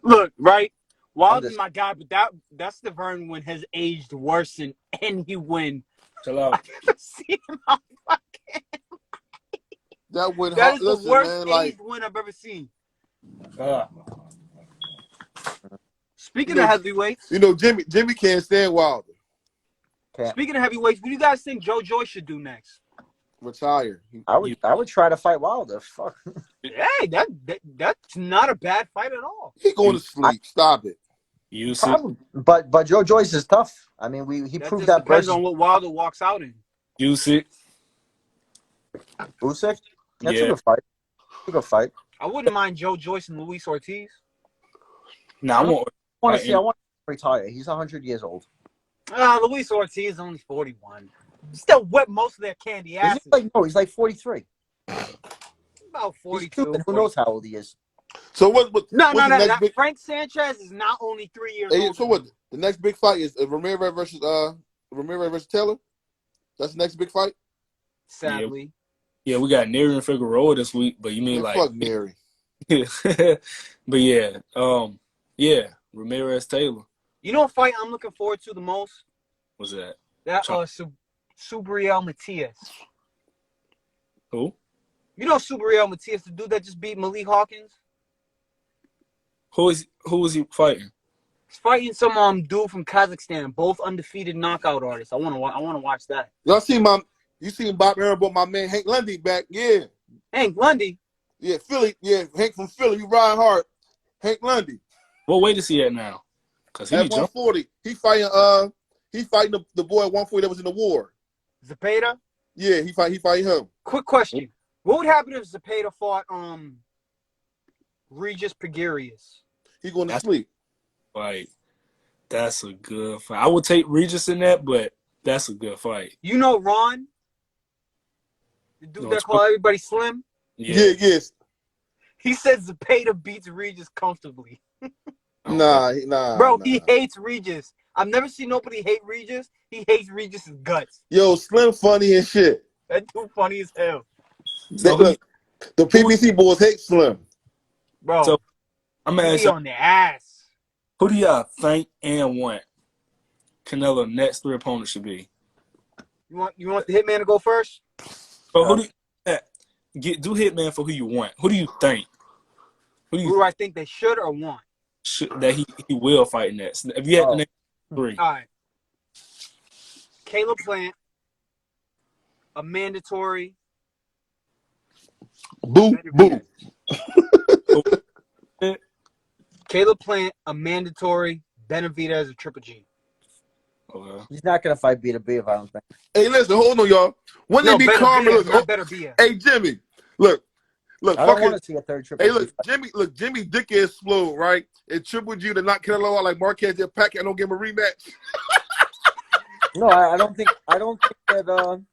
Look, right? Wilder's my guy, but that's Stavern win has aged worse than any win. Chill out. I've never seen him on fucking. That is the worst aged win I've ever seen. Speaking of heavyweights, Jimmy can't stand Wilder. Speaking of heavyweights, what do you guys think Joe Joyce should do next? Retire. I would try to fight Wilder. Fuck. Hey, that's not a bad fight at all. He going to sleep. Stop it. You see, but Joe Joyce is tough. I mean, he proved that. Depends on what Wilder walks out in. you see. Usyk. That's Yeah. a good fight. A good fight. I wouldn't mind Joe Joyce and Luis Ortiz. Now I want I want to retire. He's 100 years old. Luis Ortiz is only 41. Still whip most of their candy asses. He's like 43. About 42. Who knows how old he is? So what? No. Frank Sanchez is not only 3 years old. So what? The next big fight is Ramirez versus Taylor. That's the next big fight. Sadly. Yeah, we got Neri and Figueroa this week, but you mean like fuck Neri. But yeah, Ramirez Taylor. You know what fight I'm looking forward to the most? What's that? That Subriel Matias. Who? You know Subriel Matias, the dude that just beat Malik Hawkins? Oh, Who is he fighting? He's fighting some dude from Kazakhstan, both undefeated knockout artists. I want to watch that. You seen Bob Aaron brought my man Hank Lundy back? Yeah. Hank Lundy? Yeah, Philly. Yeah, Hank from Philly. You ride hard. Hank Lundy. What weight is he at now? Cause At he jumped. 140, he fighting the boy at 140 that was in the war. Zepeda? Yeah, he fighting him. Quick question. What would happen if Zepeda fought Regis Pegarius? He going to That's sleep. like that's a good fight. I would take Regis in that, but that's a good fight. You know Ron? The dude that called everybody Slim? Yeah. Yes. He said Zepeda beats Regis comfortably. Nah. Bro, he hates Regis. I've never seen nobody hate Regis. He hates Regis' guts. Yo, Slim funny and shit. That dude funny as hell. Look, the PBC boys hate Slim. Bro, So I'm gonna ask he you, on the ass. who do y'all think and want Canelo next 3 opponents should be? You want the Hitman to go first? But who do Hitman for who you want? Who do you think? Who do I think they should or want? That he will fight next? If you had to name 3. All right. Caleb Plant, a mandatory. Boo. Caleb Plant, a mandatory. Benavidez, a Triple G. Okay. He's not gonna fight B2B if I don't think. Hey, listen, hold on, y'all. When they be Carmen, hey Jimmy, look. I don't want to see a third Triple G. Hey, look, Jimmy Dick is slow, right? And Triple G to knock Canelo out like Marquez did Pacquiao, don't give him a rematch. No, I don't think that.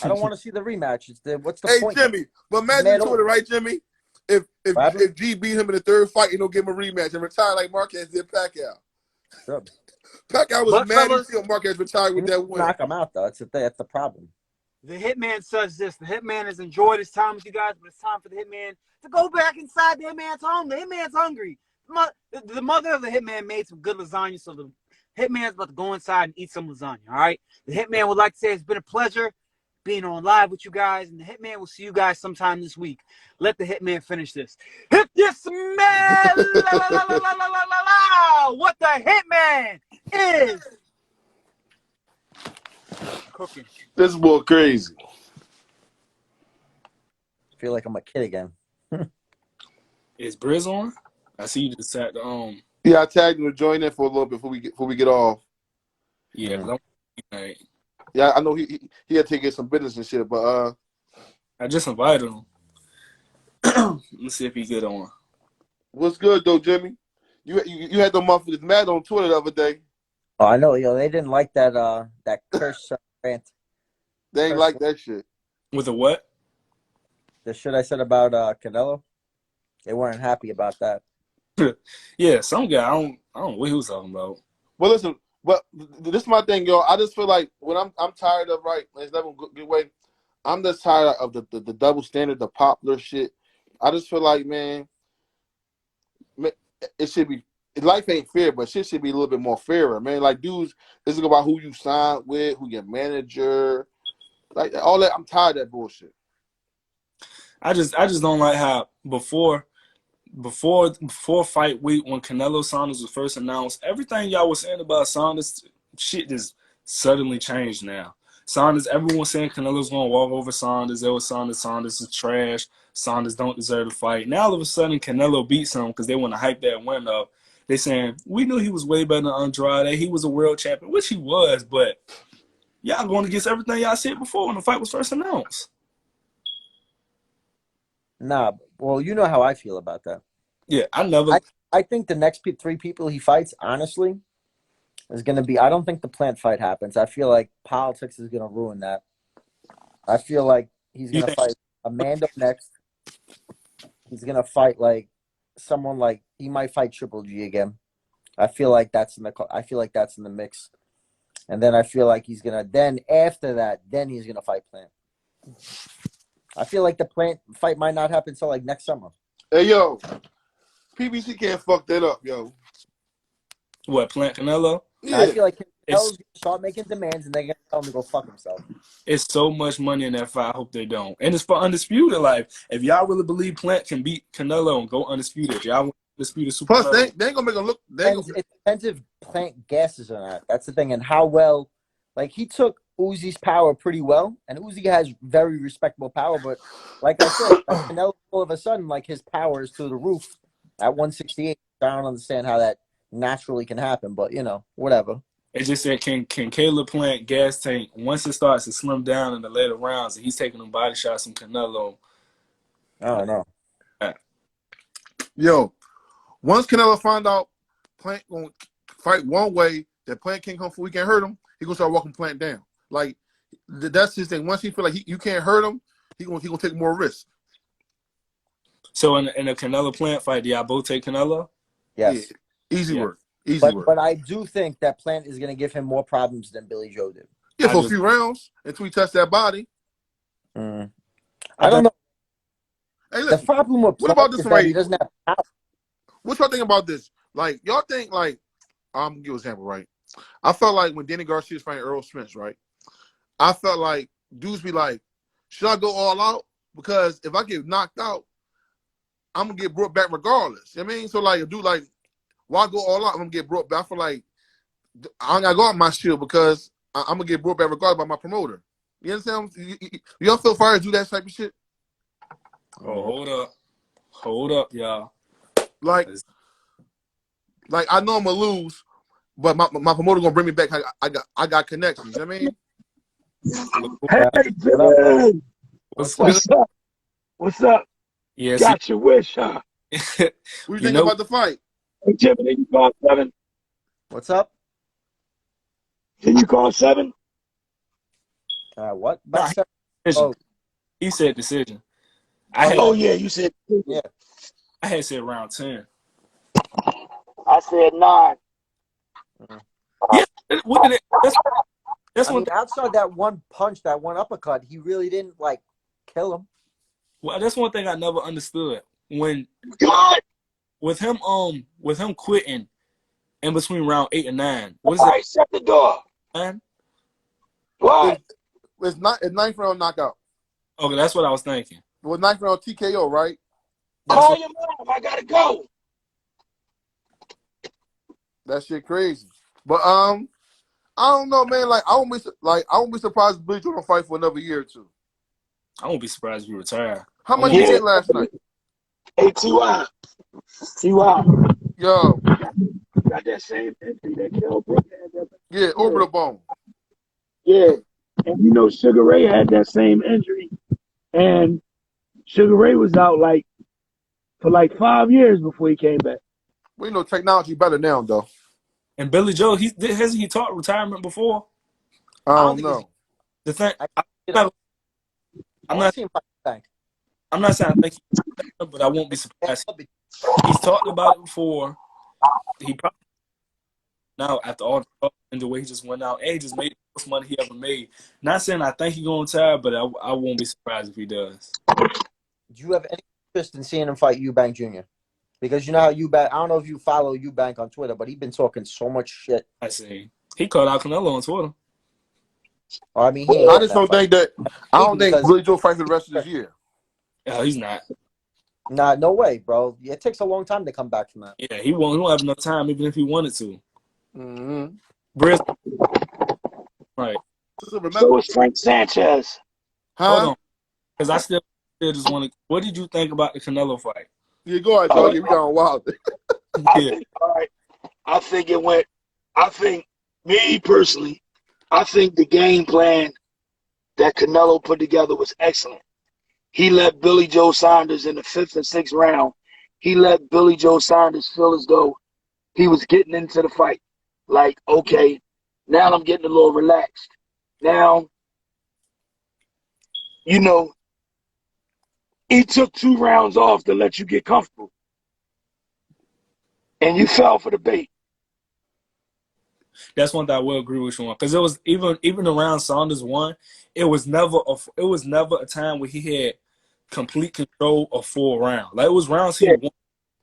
I don't want to see the rematch. What's the point? Hey Jimmy, but imagine to it, right, Jimmy? If G beat him in the 3rd fight, you don't give him a rematch and retire like Marquez did Pacquiao. Sure. Pacquiao was mad until Marquez retired with that win. Knock him out though. That's the problem. The Hitman says this. The Hitman has enjoyed his time with you guys, but it's time for the Hitman to go back inside the Hitman's home. The Hitman's hungry. The mother of the Hitman made some good lasagna, so the Hitman's about to go inside and eat some lasagna, all right? The Hitman would like to say it's been a pleasure being on live with you guys, and the Hitman will see you guys sometime this week. Let the Hitman finish this. Hit this man! What the Hitman is cooking. This boy crazy. I feel like I'm a kid again. Is Briz on? I see you just sat the Yeah, I tagged him to join in for a little bit before we get off. Yeah, yeah, I know he had to take some business and shit, but I just invited him. Let's see if he get on. What's good though, Jimmy? You had the motherfuckers mad on Twitter the other day. Oh, I know, they didn't like that curse rant. They ain't like that shit. With the what? The shit I said about Canelo. They weren't happy about that. Yeah, some guy. I don't know what he was talking about. Well, listen. Well, this is my thing, yo. I just feel like when I'm tired of it's never a good way. I'm just tired of the double standard, the popular shit. I just feel like, man, it should be. Life ain't fair, but shit should be a little bit more fairer, man. Like, dudes, this is about who you signed with, who your manager, like all that. I'm tired of that bullshit. I just don't like how before fight week when Canelo Saunders was first announced, everything y'all was saying about Saunders, shit just suddenly changed now. Saunders, everyone saying Canelo's gonna walk over Saunders. There was Saunders is trash. Saunders don't deserve to fight. Now all of a sudden Canelo beats him because they want to hype that win up. They saying we knew he was way better than Andrade. He was a world champion, which he was, but y'all going against everything y'all said before when the fight was first announced. Nah, well, you know how I feel about that. Yeah, I think the next 3 people he fights, honestly, is going to be. I don't think the Plant fight happens. I feel like politics is going to ruin that. I feel like he's going to fight Amanda next. He's going to fight like someone like he might fight Triple G again. I feel like that's in the mix. And then I feel like he's going to then after that, then he's going to fight Plant. I feel like the Plant fight might not happen until like next summer. Hey, yo, PBC can't fuck that up, yo. What, Plant Canelo? Yeah. I feel like Canelo's going to start making demands and they're going to tell him to go fuck himself. It's so much money in that fight. I hope they don't. And it's for undisputed life. If y'all really believe Plant can beat Canelo and go undisputed, if y'all want undisputed super. Plus, they ain't going to make him look. It depends if Plant gasses or not. That's the thing. And how well, like he took Uzi's power pretty well, and Uzi has very respectable power. But like I said, Canelo all of a sudden, like his power is through the roof at 168. I don't understand how that naturally can happen. But whatever. It just said, can Caleb Plant gas tank once it starts to slim down in the later rounds and he's taking them body shots from Canelo? I don't know. Yo, once Canelo find out Plant gonna fight one way, that Plant can't come for we can't hurt him, he gonna start walking Plant down. Like that's his thing. Once he feel like you can't hurt him, he gonna take more risks. So in a Canelo Plant fight, do y'all both take Canelo? Yes. Yeah. Easy work. But I do think that Plant is going to give him more problems than Billy Joe did. Yeah, for a few rounds until he touch that body. I don't know. Hey, listen, the problem with what about this is that he doesn't have power. What y'all think about this? Like, y'all think, like, I'm going to give an example, right? I felt like when Danny Garcia was fighting Earl Spence, right? I felt like dudes be like, should I go all out? Because if I get knocked out, I'm going to get brought back regardless. You know what I mean? So, like, a dude, like, why go all out? I'm going to get brought back. I feel like I ain't got to go out my shield because I'm going to get brought back regardless by my promoter. You understand? Y'all feel fire to do that type of shit? Oh, hold up, y'all. Like I know I'm gonna lose, but my promoter gonna bring me back. I got connections. You know what I mean? Hey, Jimmy. What's up? What's up? Yes. Got your wish, huh? What you think about the fight? Hey, Jimmy, did you call 7? What's up? Did you call 7? What? Nah, he said decision. Yeah, you said. Yeah. I had said round 10. I said 9. Yeah, that's I mean, outside that one punch, that one uppercut, he really didn't like kill him. Well, that's one thing I never understood. When God. with him quitting in between round 8 and 9. What is All right, shut the door. Man? What? It's ninth round knockout. Okay, that's what I was thinking. It was ninth round TKO, right? Call your mom. I gotta go. That shit crazy. But I don't know, man. Like I won't be surprised if Billy Joe don't fight for another year or two. I won't be surprised if you retire. How much you get last night? Hey, T.Y. Yo. Got that same injury that Kell Brook had. Yeah, over the bone. Yeah. And you know Sugar Ray had that same injury. And Sugar Ray was out for 5 years before he came back. We know technology better now, though. And Billy Joe, hasn't he taught retirement before? I don't know. The thing, I'm not saying I think he, but I won't be surprised. He's talked about it before. He probably now after all the talk and the way he just went out, and he just made the most money he ever made. Not saying I think he's going to retire, but I won't be surprised if he does. Do you have any interest in seeing him fight Eubank Jr.? Because you know how Eubank, I don't know if you follow Eubank on Twitter, but he's been talking so much shit. I see. He called out Canelo on Twitter. Oh, I mean, I just don't think that. I don't think Billy Joe fight for the rest of this year. Yeah, he's not. Nah, no way, bro. It takes a long time to come back from that. Yeah, he won't have enough time, even if he wanted to. Mm-hmm. Briz, right? So is Frank Sanchez. Huh? Hold on, because I still just want to. What did you think about the Canelo fight? Yeah, go ahead, dog. We going wild. All right. I think me personally, I think the game plan that Canelo put together was excellent. He let Billy Joe Saunders in the 5th and 6th round. He let Billy Joe Saunders feel as though he was getting into the fight. Like, okay, now I'm getting a little relaxed. Now, you know, he took 2 rounds off to let you get comfortable. And you fell for the bait. That's one thing I will agree with you on, because it was even around Saunders won, it was never a time where he had complete control of 4 rounds. Like it was rounds he won,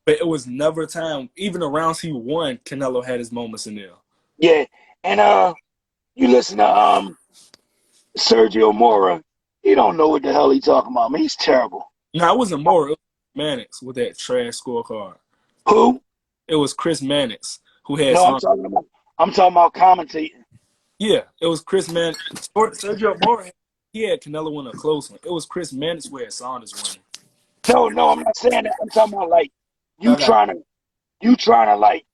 but it was never a time. Even the rounds he won, Canelo had his moments in there. Yeah, and you listen to Sergio Mora, he don't know what the hell he talking about. Man, he's terrible. No, it wasn't Mora. It was Mannix with that trash scorecard. Who? It was Chris Mannix who had. No, I'm talking about commentating. Yeah, it was Chris Mannix. Sergio Mora, he had Canelo win a close one. It was Chris Mannix who had Saunders winning. No, I'm not saying that. I'm talking about like you trying to like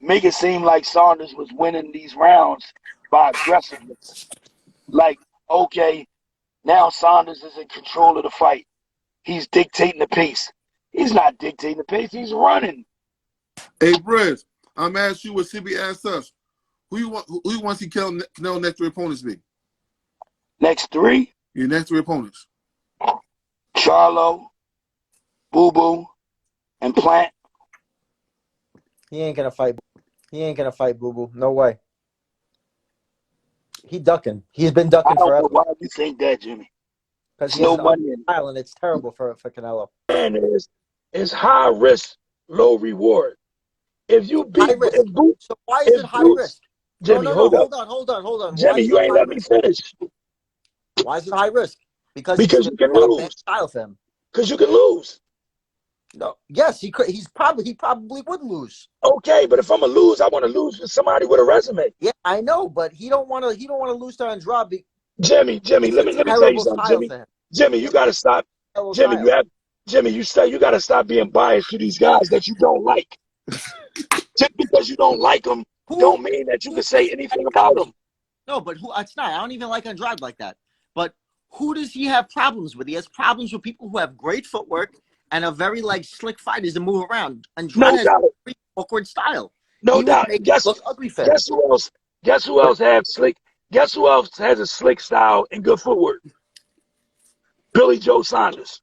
make it seem like Saunders was winning these rounds by aggressiveness. Like, okay, now Saunders is in control of the fight. He's dictating the pace. He's not dictating the pace. He's running. Hey, Briz, I'm asking you what Sibbie asked us. Who you want to see Canelo next 3 opponents be? Next 3? Your next 3 opponents. Charlo, Boo Boo, and Plant. He ain't gonna fight. He ain't gonna fight Boo Boo. No way. He ducking. He's been I ducking don't forever. know why you think that, Jimmy. Because he No has an money in it. style, and it's terrible for Canelo. And it's high risk, low reward. If you beat, High risk. So why is it high risk? Jimmy, no, hold up. Hold on. Jimmy, you ain't let me finish. Why is it high risk? Because you can got a lose. bad style for him. Because you can lose. No. Yes, he could. He probably would lose. Okay, but if I'm gonna lose, I want to lose with somebody with a resume. Yeah, I know, but he don't want to lose to Andrade. Jimmy, let me tell you something, Jimmy. Jimmy, you gotta stop. Jimmy, you gotta stop being biased to these guys that you don't like. Just because you don't like them, don't mean that you can say anything about them. No, but it's not. I don't even like Andrade like that. But who does he have problems with? He has problems with people who have great footwork and are very slick fighters to move around. Andrade has a very awkward style. No doubt. Guess who else? Guess who else has slick? Guess who else has a slick style and good footwork? Billy Joe Saunders.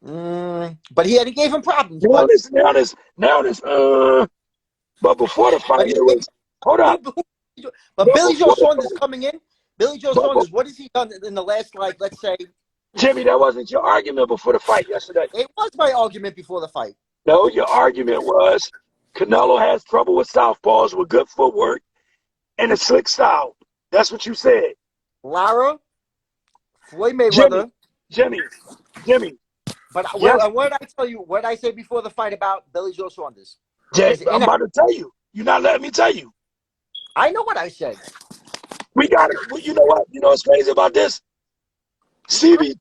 But he gave him problems. Now this. But before the fight, it was. Hold up. But Billy Joe Saunders coming in. Billy Joe Saunders, what has he done in the last, let's say? Jimmy, that wasn't your argument before the fight yesterday. It was my argument before the fight. No, your argument was Canelo has trouble with southpaws with good footwork and a slick style. That's what you said. Lara, Floyd Mayweather. Jimmy. But what did I tell you? What did I say before the fight about Billy Joe Saunders? I'm about to tell you. You're not letting me tell you. I know what I said. We got it. Well, you know what? You know what's crazy about this? Sibbie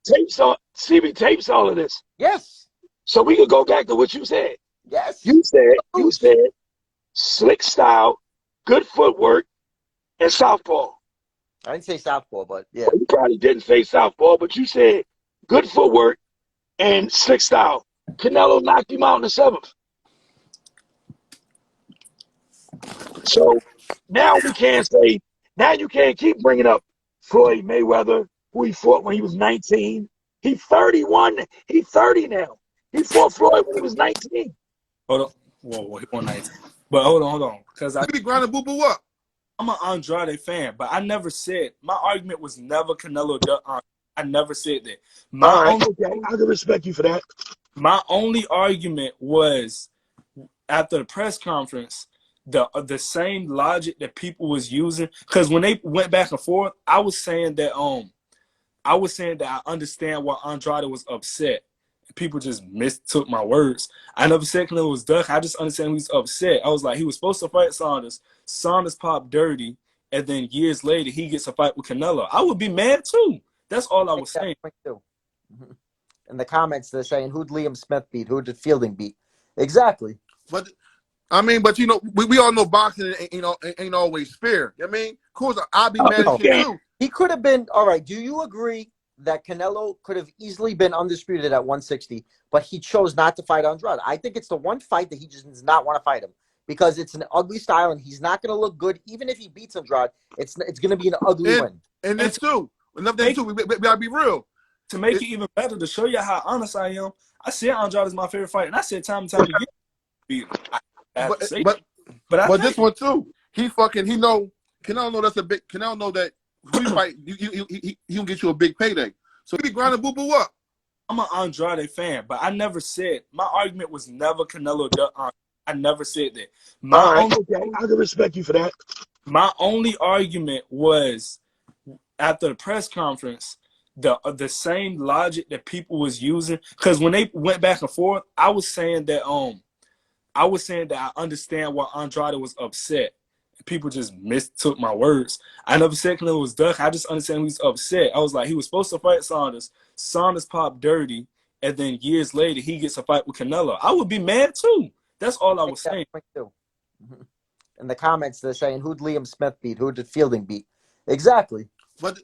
tapes all of this. Yes. So we could go back to what you said. Yes. You said slick style, good footwork, and southpaw. I didn't say southpaw, but yeah. Well, you probably didn't say southpaw, but you said good footwork and slick style. Canelo knocked him out in the 7th. So now you can't keep bringing up Floyd Mayweather, who he fought when he was 19. He's 31. He's 30 now. He fought Floyd when he was 19. Hold on. Whoa, he won 19. But hold on. Because I be grinding Boo Boo up. I'm an Andrade fan, but I never said my argument was never Canelo. I never said that. I can respect you for that. My only argument was after the press conference, the same logic that people was using, because when they went back and forth, I was saying that I understand why Andrade was upset. People just mistook my words. I never said Canelo was duck. I just understand he was upset. I was like, he was supposed to fight Saunders. Saunders popped dirty, and then years later he gets a fight with Canelo. I would be mad too. That's all I was saying. In the comments, they're saying, who'd Liam Smith beat? Who did Fielding beat? Exactly. But you know, we all know boxing ain't always fair. I mean, of course, I'll be mad at you too. He could have been, all right, do you agree that Canelo could have easily been undisputed at 160, but he chose not to fight Andrade? I think it's the one fight that he just does not want to fight him because it's an ugly style and he's not going to look good. Even if he beats Andrade, it's going to be an ugly win. And this too. Another thing too, we gotta be real. To make it even better, to show you how honest I am, I said Andrade is my favorite fight, and I said time and time again. But this one too, Canelo know that's a big. Canelo know that when you fight, he'll get you a big payday. So he be grinding Boo Boo up. I'm an Andrade fan, but I never said my argument was never Canelo. I never said that. I can respect you for that. My only argument was after the press conference, the same logic that people was using, because when they went back and forth, I was saying that I understand why Andrade was upset. People just mistook my words. I never said Canelo was duck. I just understand he was upset. I was like, he was supposed to fight Saunders. Saunders popped dirty, and then years later he gets a fight with Canelo. I would be mad too. That's all I was saying. In the comments, they're saying, who'd Liam Smith beat? Who did Fielding beat? Exactly. But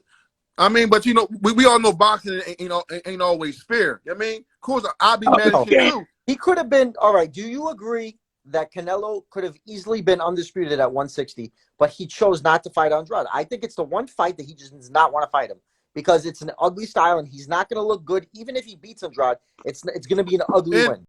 I mean, but you know, we all know boxing ain't always fair. You know what I mean, of course, I'll be mad at shit too. He could have been, all right, do you agree that Canelo could have easily been undisputed at 160, but he chose not to fight Andrade? I think it's the one fight that he just does not want to fight him because it's an ugly style and he's not going to look good. Even if he beats Andrade, it's going to be an ugly win.